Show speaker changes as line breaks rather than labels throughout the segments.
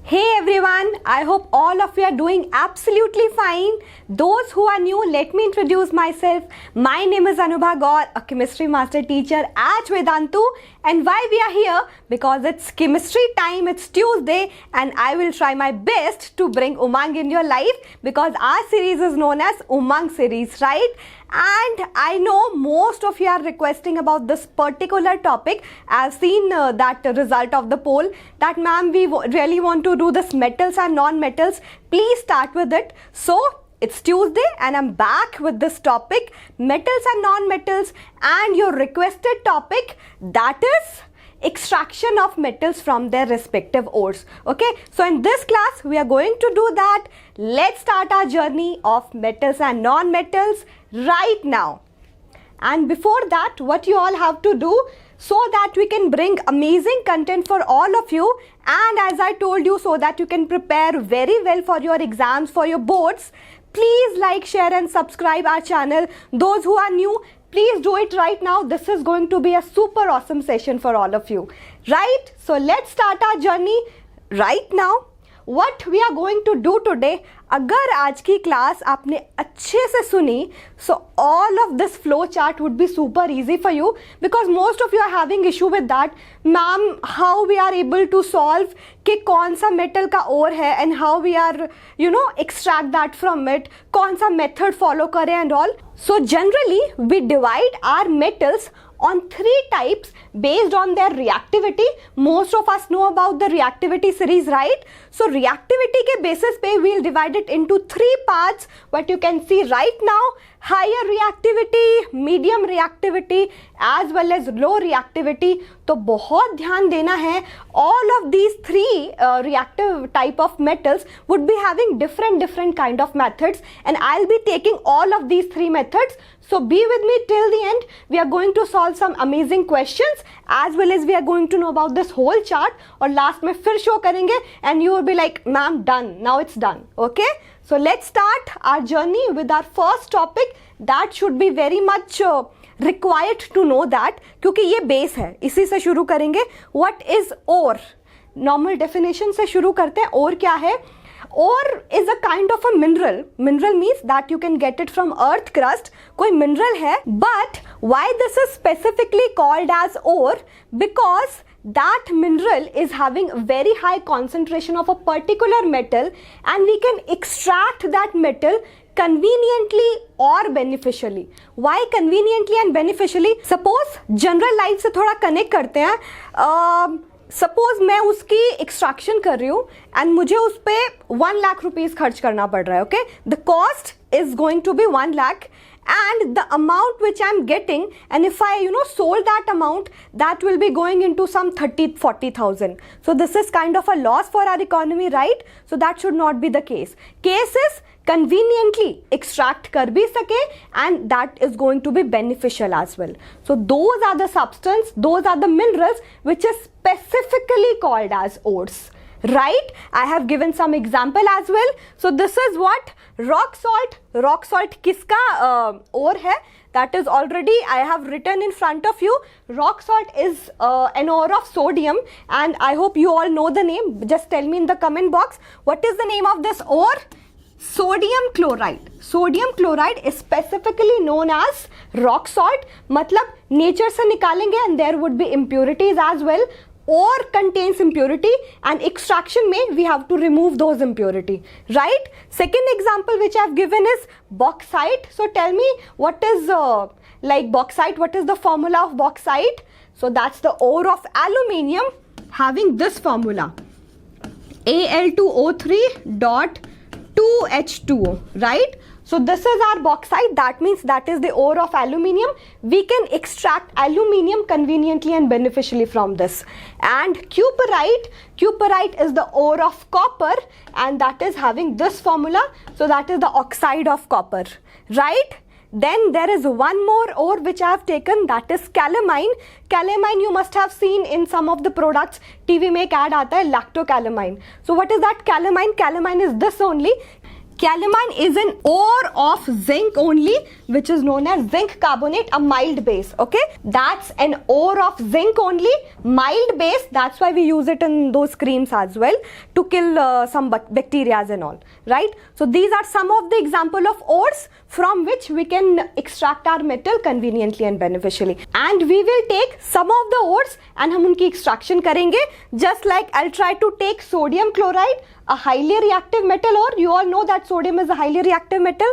Hey everyone, I hope all of you are doing absolutely fine. Those who are new, let me introduce myself. My name is Anubha Gaur, a chemistry master teacher at Vedantu. And why we are here? Because it's chemistry time, it's Tuesday, and I will try my best to bring Umang in your life because our series is known as Umang series, right? And I know most of you are requesting about this particular topic. I've seen that result of the poll that ma'am, we really want to do this metals and non-metals. Please start with it. So it's Tuesday and I'm back with this topic, metals and non-metals, and your requested topic, that is extraction of metals from their respective ores. Okay, so in this class we are going to do that. Let's start our journey of metals and non-metals right now. And before that, what you all have to do so that we can bring amazing content for all of you, and as I told you, so that you can prepare very well for your exams, for your boards, please like, share and subscribe our channel. Those who are new, please do it right now. This is going to be a super awesome session for all of you, right? So let's start our journey right now. What we are going to do today, अगर आज की class आपने अच्छे से सुनी, so all of this flow chart would be super easy for you because most of you are having issue with that. Ma'am, how we are able to solve कि कौन सा metal का ore है and how we are, extract that from it, कौन सा method follow करें and all. So generally we divide our metals on three types based on their reactivity. Most of us know about the reactivity series, right? So reactivity के basis पे we'll divide it into three parts. What you can see right now, higher reactivity, medium reactivity as well as low reactivity. तो बहुत ध्यान देना है. All of these three reactive type of metals would be having different kind of methods, and I'll be taking all of these three methods. So be with me till the end. We are going to solve some amazing questions as well as we are going to know about this whole chart. और last में फिर show करेंगे and you will be like, ma'am, done. Now it's done. Okay? So let's start our journey with our first topic. That should be very much required to know that, क्योंकि ये base है. इसी से शुरू करेंगे. What is ore? Normal definition से शुरू करते हैं. Ore क्या है? Ore is a kind of a mineral. Mineral means that you can get it from earth crust. कोई mineral है. But why this is specifically called as ore? Because that mineral is having very high concentration of a particular metal, and we can extract that metal conveniently or beneficially. Why conveniently and beneficially? Suppose general life से थोड़ा connect करते हैं. Suppose मैं उसकी extraction कर रही हूँ and मुझे उस पर 1 लाख रुपीज खर्च करना पड़ रहा है. Okay, the cost is going to be 1 lakh and the amount which I'm getting, and if I sold that amount, that will be going into some 30,000-40,000. So this is kind of a loss for our economy, right? So that should not be the case. Case is conveniently extract kar bhi sake, and that is going to be beneficial as well. So those are the substance, those are the minerals which is specifically called as ores, right? I have given some example as well. So this is what rock salt. Rock salt kiska ore hai? That is already I have written in front of you. Rock salt is an ore of sodium, and I hope you all know the name. Just tell me in the comment box, what is the name of this ore? Sodium chloride. Sodium chloride is specifically known as rock salt. मतलब nature से निकालेंगे and there would be impurities as well. Ore contains impurity, and extraction में we have to remove those impurity, right? Second example which I have given is bauxite. So tell me, what is like bauxite? What is the formula of bauxite? So that's the ore of aluminium having this formula, Al2O3.2H2O, right? So this is our bauxite. That means that is the ore of aluminium. We can extract aluminium conveniently and beneficially from this. And cuprite. Cuprite is the ore of copper, and that is having this formula. So that is the oxide of copper, right? Then there is one more ore which I have taken, that is calamine. Calamine you must have seen in some of the products. TV में एक ad आता है, lactocalamine. So what is that calamine? Calamine is this only. Calamine is an ore of zinc only, which is known as zinc carbonate, a mild base. Okay, that's an ore of zinc only, mild base. That's why we use it in those creams as well to kill some bacteria and all, right? So these are some of the example of ores from which we can extract our metal conveniently and beneficially. And we will take some of the ores and हम उनकी extraction करेंगे. Just like I'll try to take sodium chloride, a highly reactive metal ore. You all know that sodium is a highly reactive metal.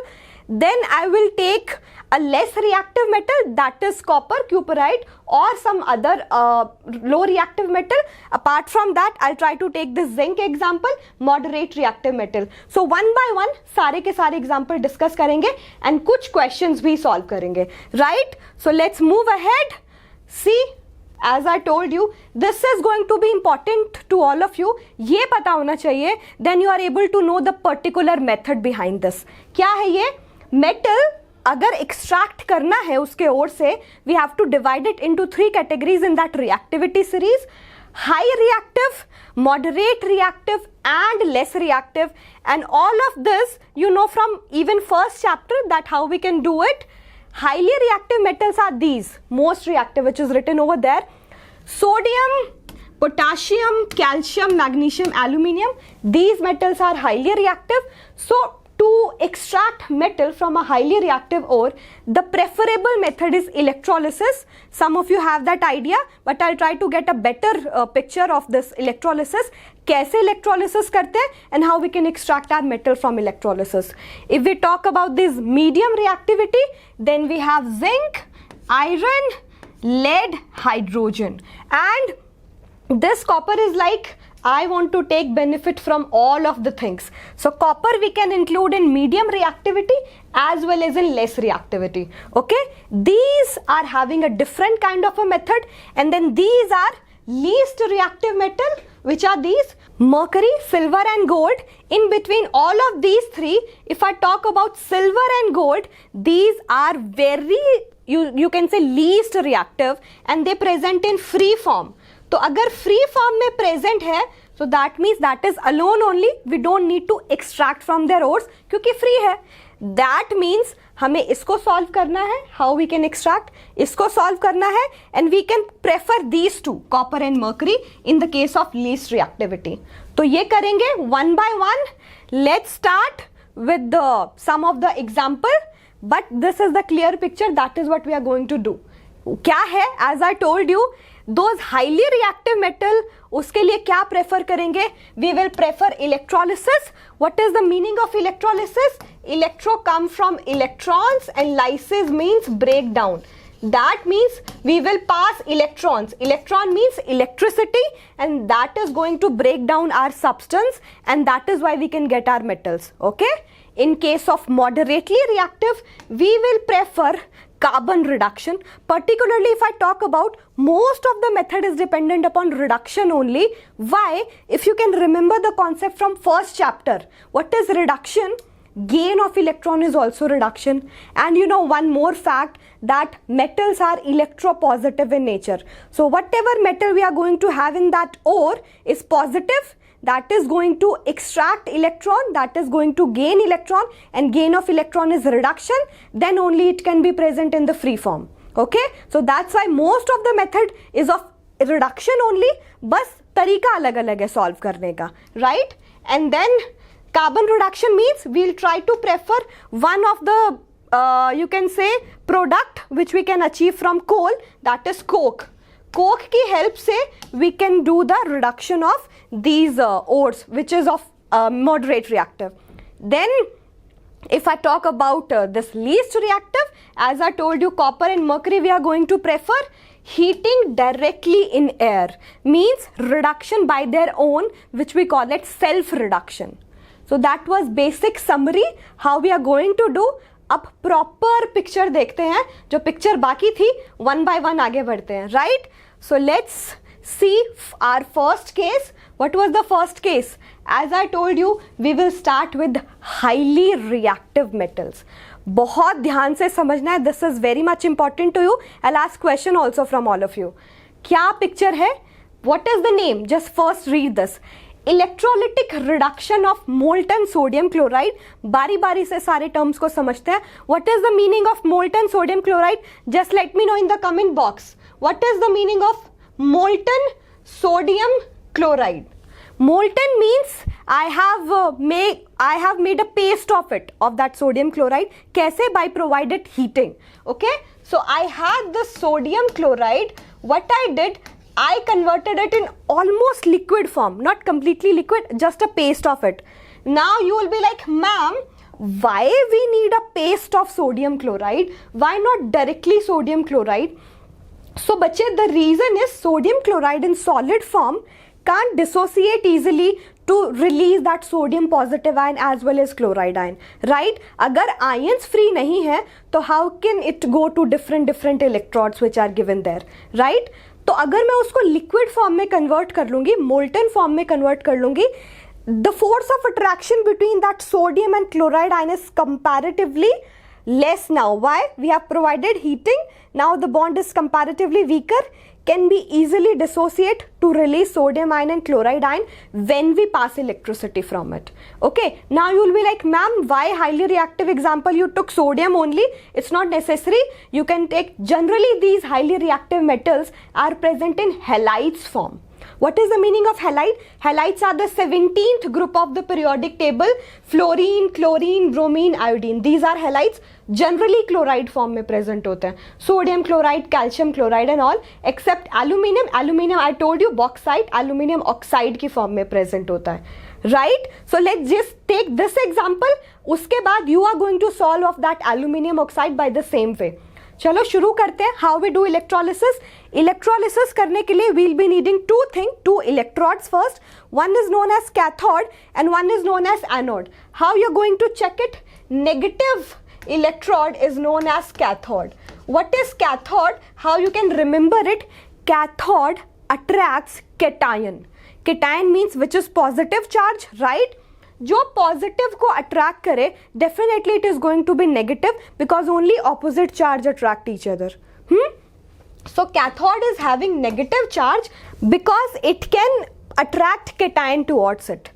Then I will take a less reactive metal, that is copper, cuprite, or some other low reactive metal. Apart from that, I'll try to take this zinc example, moderate reactive metal. So one by one, सारे के सारे example discuss करेंगे and कुछ questions भी solve करेंगे, right? So let's move ahead. See, as I told you, this is going to be important to all of you. ये पता होना चाहिए. Then you are able to know the particular method behind this. क्या है ये? Metal अगर extract करना है उसके ओर से, we have to divide it into 3 categories in that reactivity series: high reactive, moderate reactive, and less reactive. And all of this you know from even first chapter that how we can do it. Highly reactive metals are these, most reactive, which is written over there: sodium, potassium, calcium, magnesium, aluminium. These metals are highly reactive. So to extract metal from a highly reactive ore, the preferable method is electrolysis. Some of you have that idea, but I'll try to get a better picture of this electrolysis. कैसे electrolysis करते हैं and how we can extract our metal from electrolysis. If we talk about this medium reactivity, then we have zinc, iron, lead, hydrogen. And this copper is like, I want to take benefit from all of the things. So copper we can include in medium reactivity as well as in less reactivity. Okay, these are having a different kind of a method. And then these are least reactive metal, which are these: mercury, silver and gold. In between all of these three, if I talk about silver and gold, these are very, you can say, least reactive, and they present in free form. तो अगर free form में present है, so that means that is alone only, we don't need to extract from their ores क्योंकि free है. That means हमें इसको solve करना है, how we can extract, इसको सॉल्व करना है, and we can prefer these two, copper and mercury, in the case of least reactivity. तो ये करेंगे one by one. Let's start with some of the example, but this is the clear picture. That is what we are going to do. क्या है? As I told you, those highly reactive metal, उसके लिए क्या prefer करेंगे? We will prefer electrolysis. What is the meaning of electrolysis? Electro come from electrons and lysis means breakdown. That means we will pass electrons. Electron means electricity, and that is going to break down our substance, and that is why we can get our metals. Okay? In case of moderately reactive, we will prefer carbon reduction. Particularly if I talk about, most of the method is dependent upon reduction only. Why? If you can remember the concept from first chapter, what is reduction? Gain of electron is also reduction. And you know one more fact, that metals are electropositive in nature. So whatever metal we are going to have in that ore is positive, that is going to extract electron, that is going to gain electron, and gain of electron is reduction, then only it can be present in the free form. Okay, so that's why most of the method is of reduction only, बस तरीका अलग अलग है solve करने का, right? And then carbon reduction means we'll try to prefer one of the you can say product which we can achieve from coal, that is coke. Coke की help से we can do the reduction of these ores, which is of moderate reactive. Then if I talk about this least reactive, as I told you, copper and mercury we are going to prefer. Heating directly in air means reduction by their own, which we call it self reduction. So that was basic summary how we are going to do. अब proper picture देखते हैं, जो picture बाकी थी one by one आगे बढ़ते हैं, right? So let's see our first case. What was the first case? As I told you, we will start with highly reactive metals. बहुत ध्यान से समझना है, this is very much important to you. I will ask question also from all of you. क्या picture है? What is the name? Just first read this. Electrolytic reduction of molten sodium chloride. बारी बारी से सारे terms को समझते हैं. What is the meaning of molten sodium chloride? Just let me know in the comment box. What is the meaning of molten sodium chloride? Molten means I have made a paste of it, of that sodium chloride. कैसे? By provided heating. Okay, so I had the sodium chloride. What I did, I converted it in almost liquid form, not completely liquid, just a paste of it. Now you will be like, ma'am, why we need a paste of sodium chloride? Why not directly sodium chloride? So बच्चे, the reason is sodium chloride in solid form can't dissociate easily to release that sodium positive ion as well as chloride ion, right? अगर ions free नहीं है तो how can it go to different electrodes which are given there, right? तो अगर मैं उसको liquid form में convert कर लूँगी, molten form में convert कर लूँगी, the force of attraction between that sodium and chloride ion is comparatively less now. Why? We have provided heating. Now the bond is comparatively weaker, can be easily dissociate to release sodium ion and chloride ion when we pass electricity from it. Okay, now you will be like, ma'am, why highly reactive example you took sodium only? It's not necessary. You can take, generally these highly reactive metals are present in halides form. What is the meaning of halide? Halides are the 17th group of the periodic table. Fluorine, chlorine, bromine, iodine. These are halides. Generally chloride form में present होते हैं. Sodium chloride, calcium chloride and all. Except aluminium. Aluminium, I told you, bauxite, aluminium oxide की form में present होता है. Right? So let's just take this example. उसके बाद you are going to solve of that aluminium oxide by the same way. चलो शुरू करते हैं. How we do electrolysis. Electrolysis करने के लिए will be needing two electrodes first. One is known as cathode and one is known as anode. How you are going to check it? Negative electrode is known as cathode. What is cathode? How you can remember it? Cathode attracts cation. Cation means which is positive charge, right? जो positive को attract करे, definitely it is going to be negative because only opposite charge attract each other. So cathode is having negative charge because it can attract cation towards it.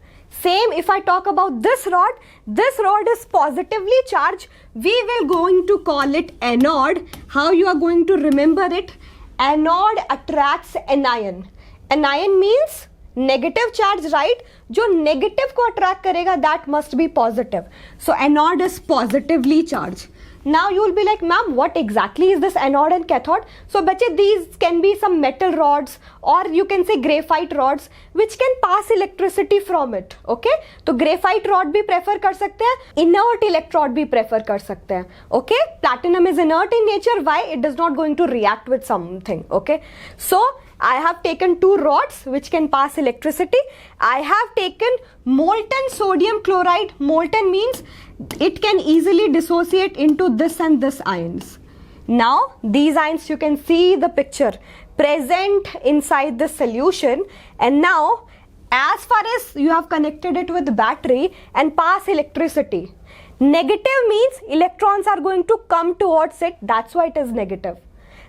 Same if I talk about this rod is positively charged. We will going to call it anode. How you are going to remember it? Anode attracts anion. Anion means negative charge, right? जो negative को attract करेगा that must be positive. So anode is positively charged. Now you will be like, ma'am, what exactly is this anode and cathode? So बच्चे, these can be some metal rods or you can say graphite rods which can pass electricity from it. Okay? तो graphite rod भी prefer कर सकते हैं, inert electrode भी prefer कर सकते हैं. Okay? Platinum is inert in nature. Why? It is not going to react with something. Okay? So I have taken two rods which can pass electricity. I have taken molten sodium chloride. Molten means it can easily dissociate into this and this ions. Now these ions, you can see the picture present inside the solution, and now as far as you have connected it with battery and pass electricity. Negative means electrons are going to come towards it. That's why it is negative.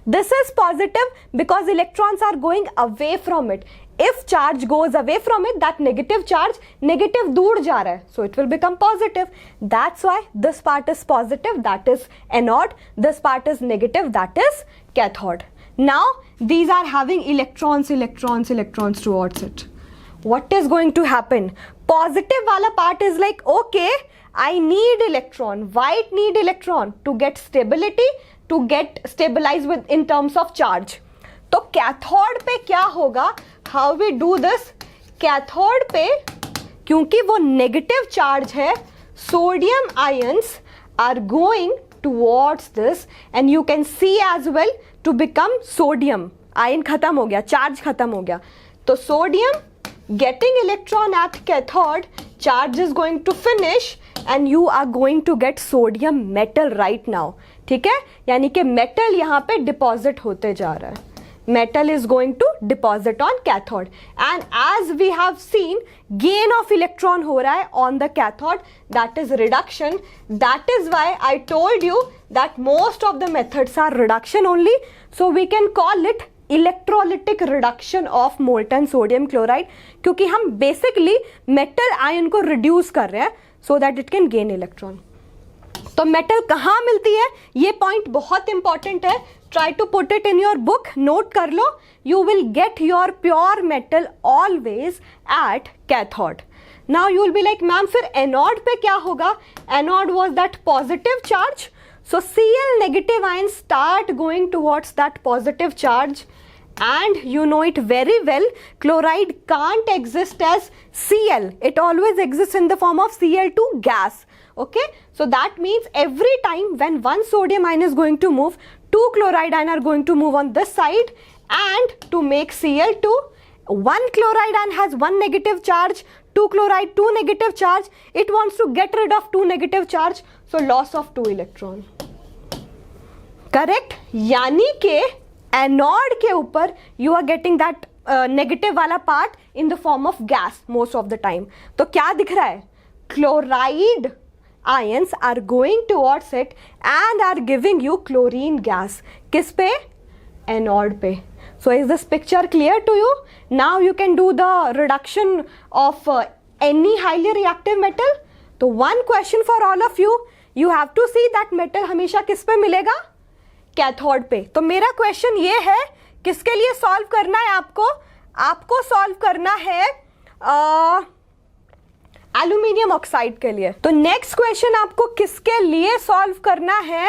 This is positive because electrons are going away from it. If charge goes away from it, that negative charge, negative दूर जा रहा है, so it will become positive. That's why this part is positive, that is anode. This part is negative, that is cathode. Now these are having electrons towards it. What is going to happen? Positive वाला part is like, okay, I need electron. Why it need electron? To get stability, to get stabilized with in terms of charge. तो cathode पे क्या होगा? How we do this? Cathode पे क्योंकि वो negative charge है, sodium ions are going towards this and you can see as well to become sodium. Ion खत्म हो गया, चार्ज खत्म हो गया. तो sodium getting electron at cathode, charge is going to finish and you are going to get sodium metal right now. ठीक है, यानी कि मेटल यहाँ पे डिपॉजिट होते जा रहा है. Metal is going to deposit on cathode, and as we have seen, gain of electron हो रहा है on the cathode, that is reduction. That is why I told you that most of the methods are reduction only, so we can call it electrolytic reduction of molten sodium chloride, क्योंकि हम basically metal ion को reduce कर रहे हैं so that it can gain electron. तो metal कहाँ मिलती है, ये पॉइंट बहुत इंपॉर्टेंट है, try to put it in your book, note कर लो। You will get your pure metal always at cathode. Now you will be like ma'am फिर एनोड पे क्या होगा, anode was that positive charge, so Cl negative ions start going towards that positive charge, and you know it very well, chloride can't exist as Cl, it always exists in the form of Cl2 gas. Okay, so that means every time when one sodium ion is going to move, two chloride ion are going to move on this side, and to make Cl2, one chloride ion has one negative charge, two chloride two negative charge, it wants to get rid of two negative charge, so loss of two electron. Correct, यानी कि anode के ऊपर you are getting that negative वाला part in the form of gas most of the time. तो क्या दिख रहा है, chloride ions are going towards it and are giving you chlorine gas. किस पे, एनोड पे। So is this picture clear to you? Now you can do the reduction of any highly reactive metal. तो one question for all of you, you have to see that metal हमेशा किस पे मिलेगा, cathode पे। तो मेरा question ये है, किसके लिए सॉल्व करना है आपको, आपको सॉल्व करना है एल्यूमिनियम ऑक्साइड के लिए। तो नेक्स्ट क्वेश्चन आपको किसके लिए सॉल्व करना है,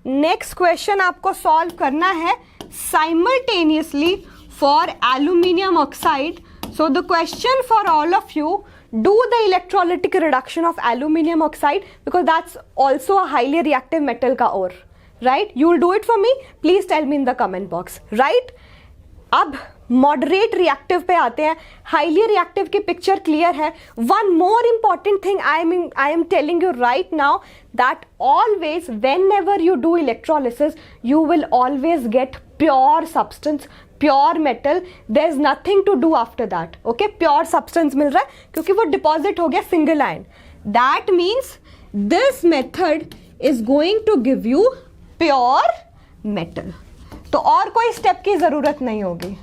नेक्स्ट क्वेश्चन आपको सॉल्व करना है simultaneously for aluminium oxide. So the question for all of you, do the electrolytic reduction of aluminum oxide because that's also a highly reactive metal का ore, right? You will do it for me, please tell me in the comment box, right? अब moderate reactive पे आते हैं, highly reactive की picture clear है। One more important thing I am telling you right now, that always whenever you do electrolysis you will always get pure substance, pure metal, there is nothing to do after that. Okay, pure substance मिल रहा है क्योंकि वो deposit हो गया single ion. That means this method is going to give you pure metal. तो और कोई स्टेप की जरूरत नहीं होगी,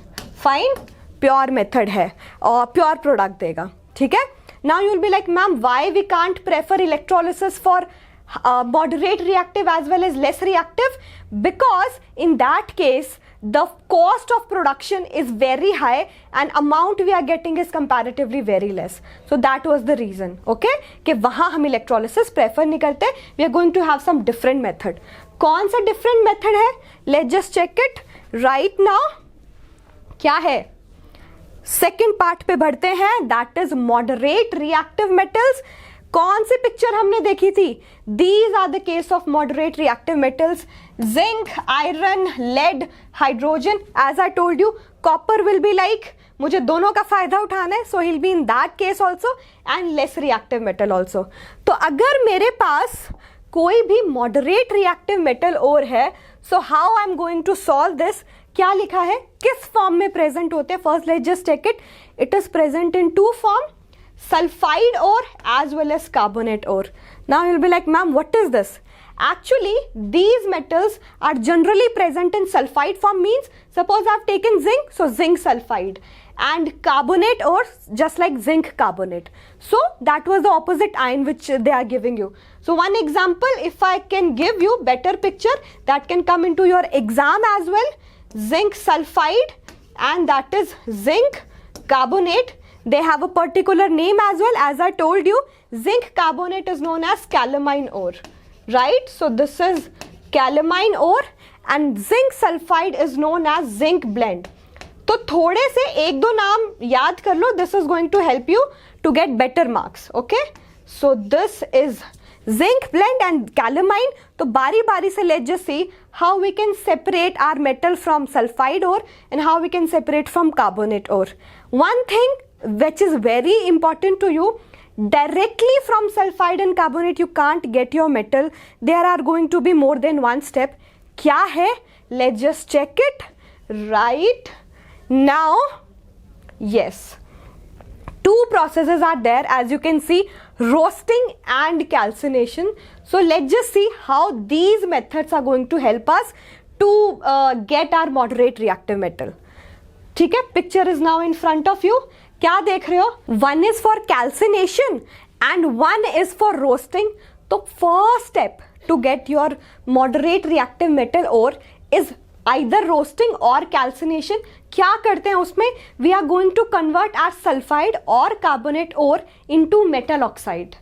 फाइन, प्योर मेथड है और प्योर प्रोडक्ट देगा, ठीक है। Now you will be like ma'am why we can't prefer electrolysis for moderate reactive as well as less reactive? Because in that case the cost of production is very high and amount we are getting is comparatively very less. So that was the reason, okay, कि वहाँ हम electrolysis prefer नहीं करते, we are going to have some different method. कौन सा different method है, let's just check it right now। क्या है, second part पे बढ़ते हैं, that is moderate reactive metals। कौन सी पिक्चर हमने देखी थी, these are the case of moderate reactive metals, zinc, iron, lead, hydrogen. As I told you, copper will be like मुझे दोनों का फायदा उठाना है, so he'll be in that case also and less reactive metal also. तो अगर मेरे पास कोई भी मॉडरेट रिएक्टिव मेटल और है, so how I am going to solve this, क्या लिखा है, किस फॉर्म में प्रेजेंट होते हैं, first let's just check it. It is present in two form, sulfide ore as well as carbonate ore. Now you'll be like ma'am what is this? Actually these metals are generally present in sulfide form, means suppose I've taken zinc, so zinc sulfide, and carbonate ore just like zinc carbonate. So that was the opposite ion which they are giving you. So one example, if I can give you better picture that can come into your exam as well, zinc sulfide and that is zinc carbonate. They have a particular name as well, as I told you, zinc carbonate is known as calamine ore, right? So this is calamine ore and zinc sulfide is known as zinc blend. तो थोड़े से एक दो नाम याद कर लो, this is going to help you to get better marks, okay? So this is zinc blend and calamine. तो बारी बारी से let's just see how we can separate our metal from sulfide ore and how we can separate from carbonate ore. One thing which is very important to you, directly from sulfide and carbonate you can't get your metal, there are going to be more than one step. क्या है, let's just check it right now. Yes, two processes are there as you can see, roasting and calcination. So let's just see how these methods are going to help us to get our moderate reactive metal. ठीक है, picture is now in front of you. क्या देख रहे हो? One is for calcination and one is for roasting. तो first step to get your moderate reactive metal ore is either roasting और calcination. क्या करते हैं उसमें? We are going to convert our sulphide और carbonate ore into metal oxide.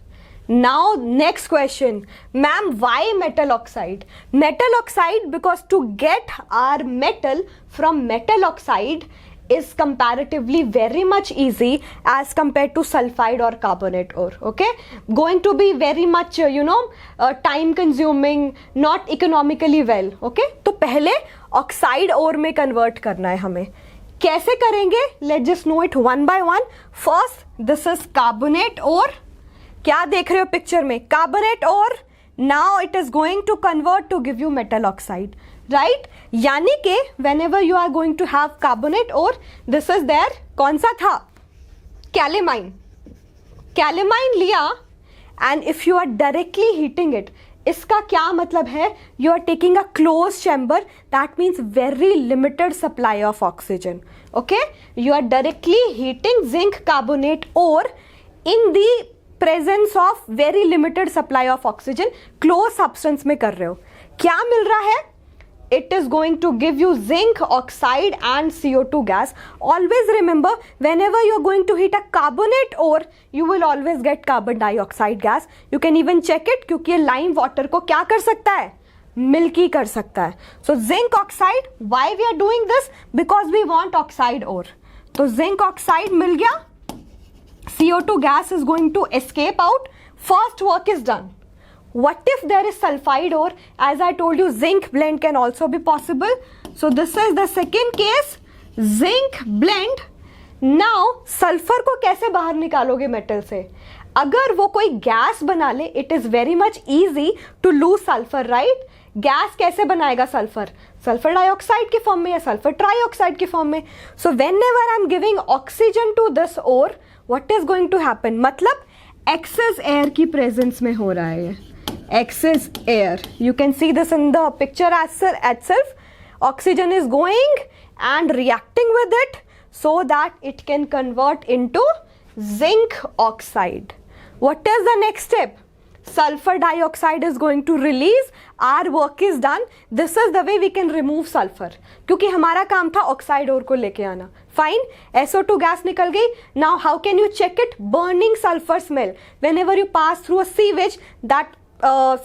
Now next question, ma'am, why metal oxide? Metal oxide because to get our metal from metal oxide is comparatively very much easy as compared to sulfide or carbonate ore. Okay, going to be very much time consuming, not economically well. Okay, तो पहले oxide ore में convert करना है हमें. कैसे करेंगे? Let's just know it one by one. First, this is carbonate ore. क्या देख रहे हो पिक्चर में? Carbonate ore now it is going to convert to give you metal oxide, right? यानी कि whenever you are going to have carbonate ore this is there, कौन सा था? कैलेमाइन. कैलेमाइन लिया and if you are directly heating it, इसका क्या मतलब है? You are taking a close chamber, that means very limited supply of oxygen. Okay, you are directly heating zinc carbonate ore in the presence of very limited supply of oxygen, close substance में कर रहे हो. क्या मिल रहा है? It is going to give you zinc oxide and CO2 gas. Always remember, whenever you are going to heat a carbonate और you will always get carbon dioxide gas. You can even check it, क्योंकि ये lime water को क्या कर सकता है? Milky कर सकता है. So zinc oxide, why we are doing this? Because we want oxide ore. तो जिंक ऑक्साइड मिल गया, CO2 gas is going to escape out. First work is done. What if there is sulfide ore? As I told you, zinc blend can also be possible. So this is the second case, zinc blend. Now sulfur को कैसे बाहर निकालोगे metal से? अगर वो कोई gas बना ले, it is very much easy to lose sulfur, right? Gas कैसे बनाएगा सल्फर? सल्फर डाइऑक्साइड के फॉर्म में या सल्फर ट्राइऑक्साइड के फॉर्म में. So whenever I am giving oxygen to this ore, what is going to happen? मतलब excess air की presence में हो रहा है ये, excess air. You can see this in the picture itself. Oxygen is going and reacting with it so that it can convert into zinc oxide. What is the next step? Sulfur dioxide is going to release. Our work is done. This is the way we can remove sulfur. क्योंकि हमारा काम था oxide और को लेके आना. Fine. SO2 gas निकल गई. Now how can you check it? Burning sulfur smell. Whenever you pass through a sewage, that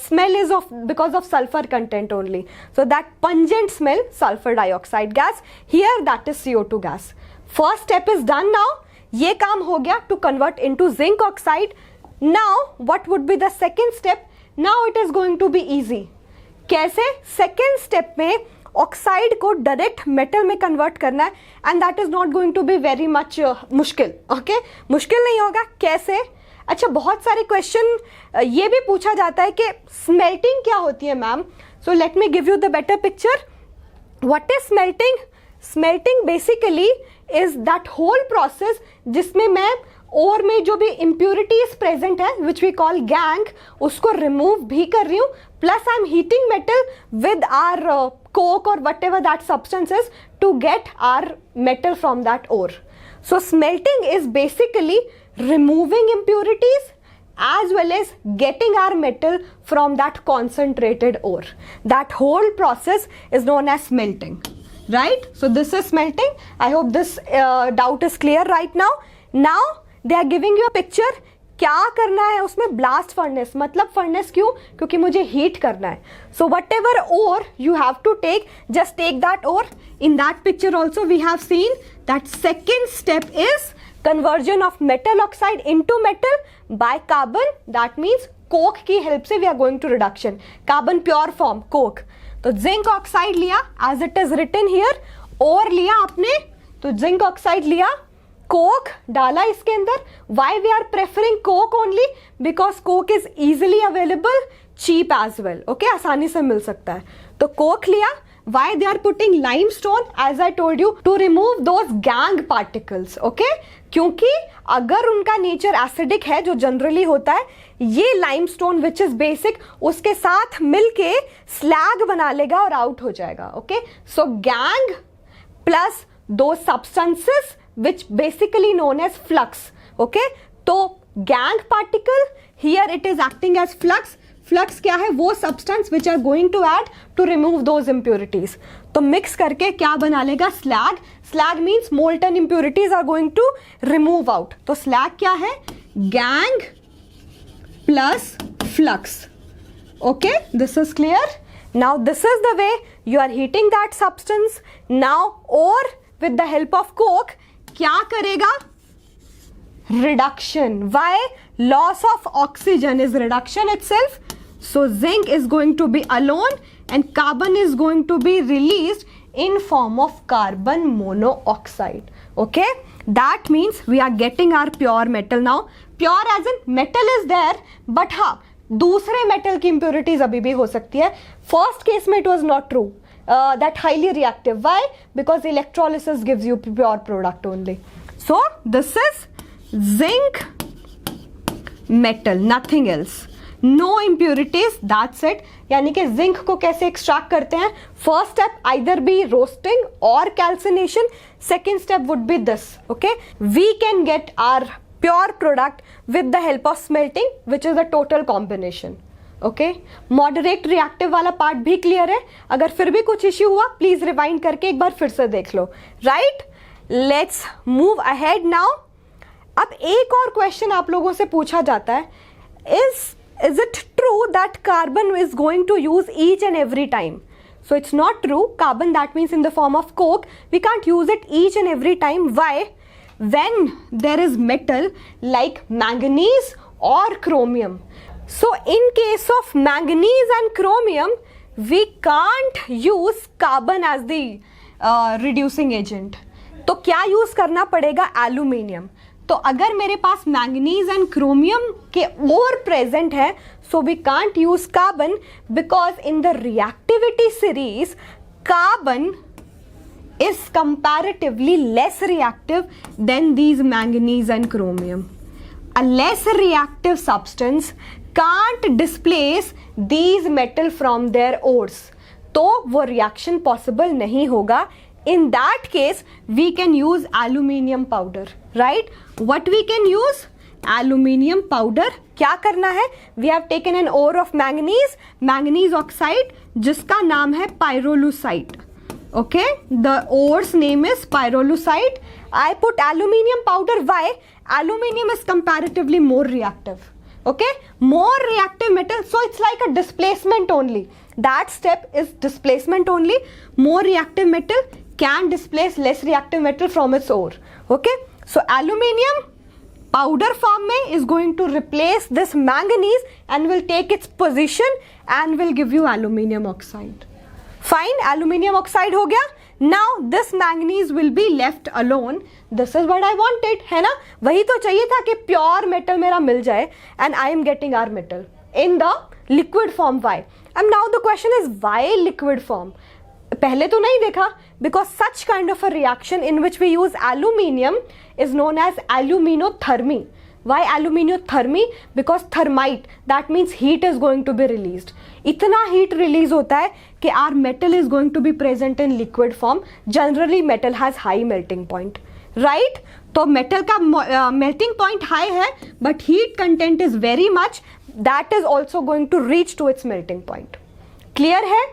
smell is because of sulfur content only. So that pungent smell, sulfur dioxide gas. Here that is CO2 gas. First step is done now. ये काम हो गया to convert into zinc oxide. Now what would be the second step? Now it is going to be easy. कैसे? Second step में oxide को direct metal में convert करना है and that is not going to be very much मुश्किल. Okay, मुश्किल नहीं होगा. कैसे? अच्छा, बहुत सारे क्वेश्चन ये भी पूछा जाता है कि स्मेल्टिंग क्या होती है ma'am. So let me give you the better picture. What is smelting? Smelting basically is that whole process जिसमें मैं और में जो भी इम्प्योरिटीज प्रेजेंट है विच वी कॉल गैंग, उसको रिमूव भी कर रही हूँ, plus I am heating metal with our coke or whatever that substance is to get our metal from that ore. So smelting is basically removing impurities as well as getting our metal from that concentrated ore. That whole process is known as smelting, right? So this is smelting. I hope this doubt is clear right now. Now they are giving you a picture. क्या करना है उसमें? Blast furnace. मतलब furnace क्यों? क्योंकि मुझे heat करना है. So whatever ore you have to take, just take that ore. In that picture also we have seen that second step is conversion of metal oxide into metal by carbon. That means coke की help से we are going to reduction. Carbon pure form coke. तो zinc oxide लिया as it is written here. Ore लिया आपने, तो zinc oxide लिया, Coke डाला इसके अंदर. Why we are preferring coke only? Because coke is easily available, cheap as well. Okay, आसानी से मिल सकता है. तो कोक लिया. Why they are putting limestone? As I told you, to remove those gangue particles. Okay, क्योंकि अगर उनका नेचर एसिडिक है, जो जनरली होता है, ये लाइमस्टोन विच इज बेसिक उसके साथ मिलके स्लैग बना लेगा और आउट हो जाएगा. Okay, so gang plus those substances which basically known as flux. Okay, तो gang particle here it is acting as flux. Flux क्या है? वो substance which are going to add to remove those impurities. तो mix करके क्या बना लेगा? slag. Slag means molten impurities are going to remove out. तो slag क्या है? Gang plus flux. Okay, this is clear. Now this is the way you are heating that substance. Now ore with the help of coke क्या करेगा? Reduction. Why? Loss of oxygen is reduction itself. So zinc is going to be alone and carbon is going to be released in form of carbon monoxide. Okay, that means we are getting our pure metal now. Pure as in metal is there, but हाँ दूसरे metal की impurities अभी भी हो सकती है. First case में it was not true. That highly reactive. Why? Because electrolysis gives you pure product only. So this is zinc metal, nothing else. No impurities, that's it. यानी कि जिंक को कैसे एक्सट्रैक्ट करते हैं? First step either be roasting or calcination. Second step would be this. Okay, we can get our pure product with the help of smelting, which is a total combination. Okay, moderate reactive वाला part भी clear है. अगर फिर भी कुछ issue हुआ please rewind करके एक बार फिर से देख लो. Right, let's move ahead now. अब एक और क्वेश्चन आप लोगों से पूछा जाता है, is it true that carbon is going to use each and every time? So it's not true. Carbon, that means in the form of coke, we can't use it each and every time. Why? When there is metal like manganese or chromium. So in case of manganese and chromium, we can't use carbon as the reducing agent. तो क्या use करना पड़ेगा? Aluminium. तो अगर मेरे पास manganese and chromium के ore present है, so we can't use carbon because in the reactivity series carbon is comparatively less reactive than these manganese and chromium. A less reactive substance can't displace these metal from their ores. तो वो reaction possible नहीं होगा. In that case, we can use aluminium powder, right? What we can use? Aluminium powder. क्या करना है? We have taken an ore of manganese oxide, जिसका नाम है pyrolusite. Okay, the ore's name is pyrolusite. I put aluminium powder. Why? Aluminium is comparatively more reactive. Okay, more reactive metal, so it's like a displacement only. That step is displacement only. More reactive metal can displace less reactive metal from its ore. Okay, so aluminium powder form में is going to replace this manganese and will take its position and will give you aluminium oxide. Fine, aluminium oxide हो गया. Now this manganese will be left alone. This is what I wanted, है ना? वही तो चाहिए था कि pure metal मेरा मिल जाए and I am getting our metal in the liquid form. Why? And now the question is why liquid form? पहले तो नहीं देखा, because such kind of a reaction in which we use aluminium is known as aluminothermy. Why aluminothermy? Because thermite, that means heat is going to be released. इतना heat release होता है कि our metal is going to be present in liquid form. Generally metal has high melting point, right? तो metal का melting point high है, but heat content is very much. That is also going to reach to its melting point. Clear है?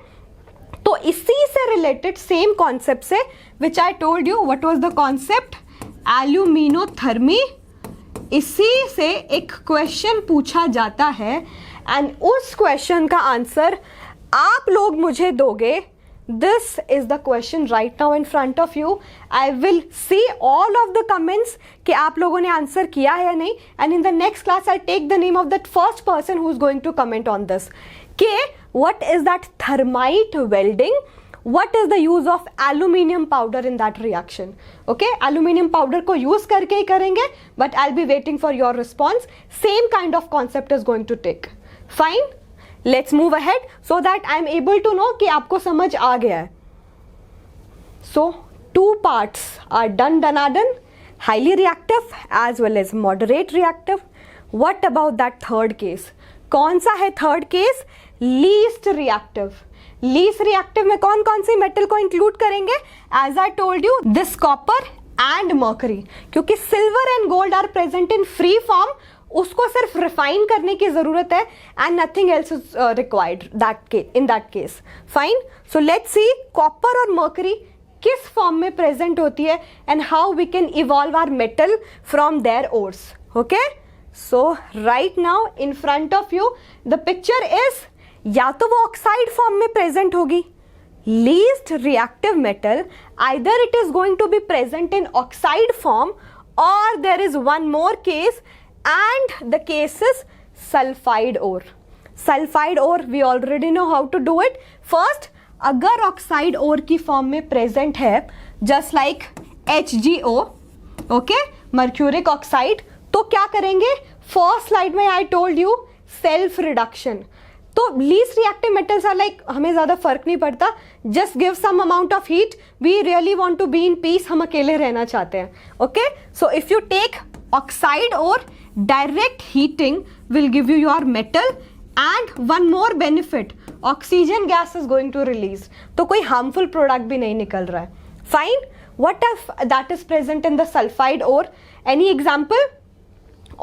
तो इसी से related same concept से, which I told you, what was the concept? Aluminothermy. इसी से एक question पूछा जाता है एंड उस क्वेश्चन का आंसर आप लोग मुझे दोगे. This is the question right now in front of you. I will see all of the comments कि आप लोगों ने आंसर किया है या नहीं, and in the next class I take the name of that first person who is going to comment on this कि what is that thermite welding. What is the use of aluminium powder in that reaction? Okay, aluminium powder को use करके ही करेंगे, but I'll be waiting for your response. Same kind of concept is going to take. Fine, let's move ahead so that I'm able to know कि आपको समझ आ गया है. So 2 parts are done. Highly reactive as well as moderate reactive. What about that third case? कौन सा है third case? Least reactive. Least reactive में कौन कौन सी मेटल को इंक्लूड करेंगे? As I told you, this copper and mercury, क्योंकि silver and gold are present in free form, उसको सिर्फ रिफाइन करने की जरूरत है and nothing else is required in that case. Fine. So let's see copper और mercury किस form में प्रेजेंट होती है and how we can evolve our metal from their ores. Okay, so right now in front of you the picture is, या तो वो oxide form में present होगी, least reactive metal, either it is going to be present in oxide form और there is one more case and the case is sulfide ore. Sulfide ore we already know how to do it. First, अगर oxide ore की form में present है just like HgO, okay, mercuric oxide, तो क्या करेंगे? First slide में I told you self reduction. तो least reactive metals are like, हमें ज्यादा फर्क नहीं पड़ता, just give some amount of heat, we really want to be in peace, हम अकेले रहना चाहते हैं. Okay, so if you take oxide और direct heating will give you your metal and one more benefit, oxygen gas is going to release, तो कोई harmful product भी नहीं निकल रहा है. Fine. What if that is present in the sulfide ore? Any example?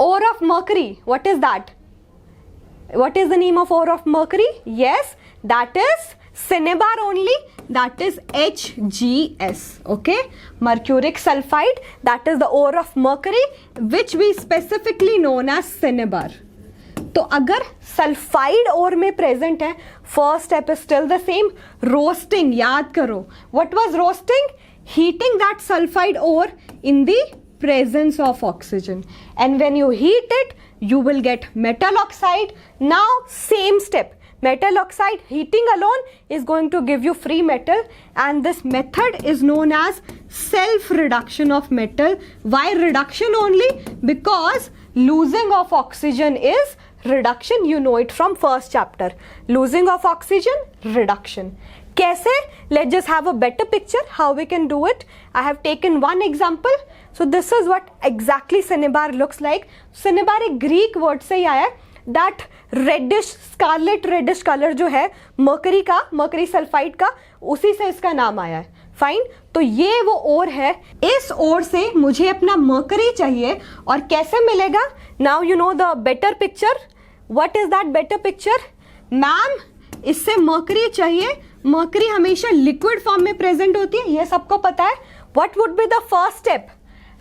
Ore of mercury, what is that? What is the name of ore of mercury? Yes, that is cinnabar only, that is HgS. okay, mercuric sulfide, that is the ore of mercury which we specifically known as cinnabar. तो अगर sulphide ओर में present है, first step is still the same, roasting. याद करो, what was roasting? Heating that sulphide ore in the presence of oxygen, and when you heat it you will get metal oxide. Now same step, metal oxide heating alone is going to give you free metal, and this method is known as self reduction of metal. Why reduction only? Because losing of oxygen is reduction, you know it from first chapter. Losing of oxygen, reduction. कैसे? Let's just have a better picture how we can do it. I have taken one example. So this is what exactly cinnabar looks like. Cinnabar एक Greek word से ही आया है. That reddish, scarlet reddish color जो है mercury का, mercury sulfide का, उसी से इसका नाम आया है. फाइन. तो ये वो ओर है, इस ओर से मुझे अपना mercury चाहिए, और कैसे मिलेगा? Now you know the better picture. What is that better picture? Ma'am, इससे mercury चाहिए. मर्करी हमेशा लिक्विड फॉर्म में प्रेजेंट होती है, ये सबको पता है. What would be the first step?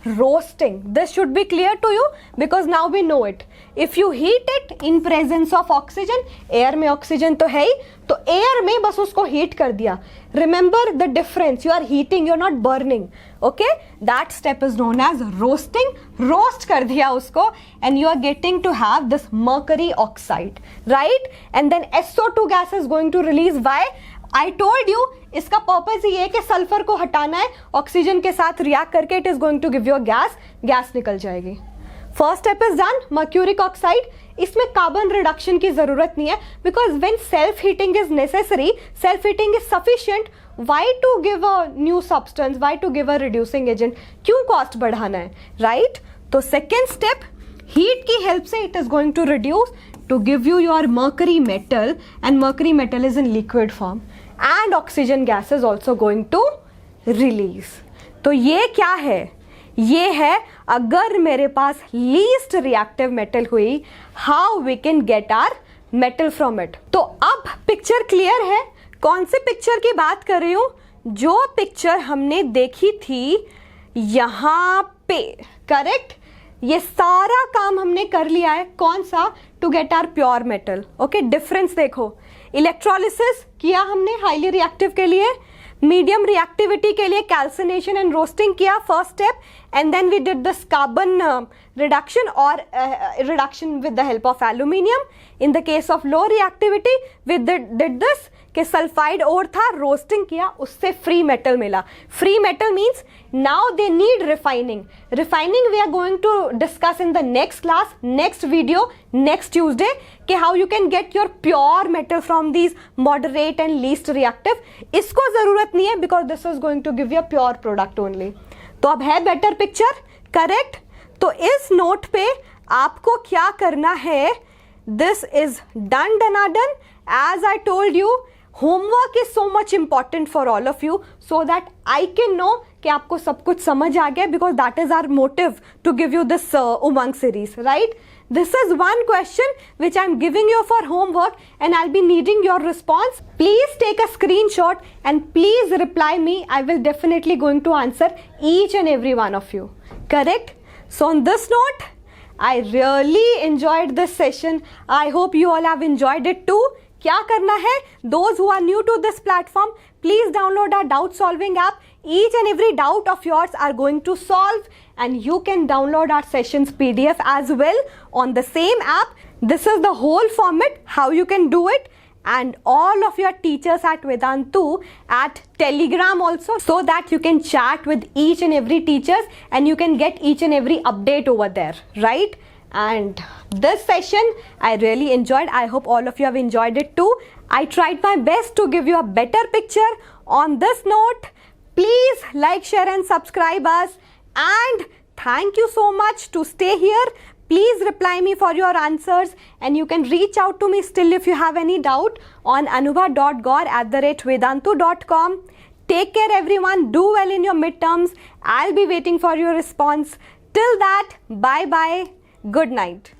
Roasting. This should be clear to you because now we know it. If you heat it in presence of oxygen, air में oxygen तो है ही, तो एयर में बस उसको हीट कर दिया. Remember the difference, you are heating, you are not burning. Okay, that step is known as roasting. Roast कर दिया उसको and you are getting to have this mercury oxide, right? And then SO2 gas is going to release. Why? I told you, इसका purpose ये है कि sulphur को हटाना है, ऑक्सीजन के साथ रिएक्ट करके it is going to give you gas, gas निकल जाएगी. First step is done. Mercuric oxide, इसमें कार्बन रिडक्शन की जरूरत नहीं है because when self heating is necessary, self heating is sufficient. Why to give a new substance, why to give a reducing agent? क्यों cost बढ़ाना है, right? तो second step, heat की हेल्प से it is going to reduce to give you your mercury metal, and mercury metal is in liquid form, and oxygen gas is also going to release. तो ये क्या है? ये है अगर मेरे पास least reactive metal हुई, how we can get our metal from it. तो अब पिक्चर क्लियर है. कौन से पिक्चर की बात कर रही हूं? जो पिक्चर हमने देखी थी यहां पे, करेक्ट? ये सारा काम हमने कर लिया है. कौन सा? To get our pure metal. Okay, difference देखो. इलेक्ट्रोलिसिस किया हमने हाईली रिएक्टिव के लिए, मीडियम रिएक्टिविटी के लिए कैल्सिनेशन एंड रोस्टिंग किया, first step, and then we did this carbon reduction और reduction with the help of aluminium. In the case of low reactivity we did this कि sulphide ore था, roasting किया, उससे free metal मिला. Free metal means now they need refining. Refining we are going to discuss in the next class, next video, next Tuesday, कि how you can get your pure metal from these moderate and least reactive. इसको जरूरत नहीं है because this is going to give you a pure product only. तो अब है better picture, correct? तो इस नोट पे आपको क्या करना है? This is done. As I told you, homework is so much important for all of you so that I can know कि आपको सब कुछ समझ आ गया, because that is our motive to give you this Umang series, right? This is one question which I am giving you for homework and I'll be needing your response. Please take a screenshot and please reply me. I will definitely going to answer each and every one of you. Correct? So on this note, I really enjoyed this session. I hope you all have enjoyed it too. क्या करना है? Those who are new to this platform, please download our doubt solving app. Each and every doubt of yours are going to solve, and you can download our sessions PDF as well on the same app. This is the whole format, how you can do it, and all of your teachers at Vedantu at Telegram also, so that you can chat with each and every teachers and you can get each and every update over there, right? And this session I really enjoyed. I hope all of you have enjoyed it too. I tried my best to give you a better picture. On this note, please like, share and subscribe us, and thank you so much to stay here. Please reply me for your answers, and you can reach out to me still if you have any doubt on anubha.gaur@vedantu.com. Take care everyone. Do well in your midterms. I'll be waiting for your response. Till that, bye bye. Good night.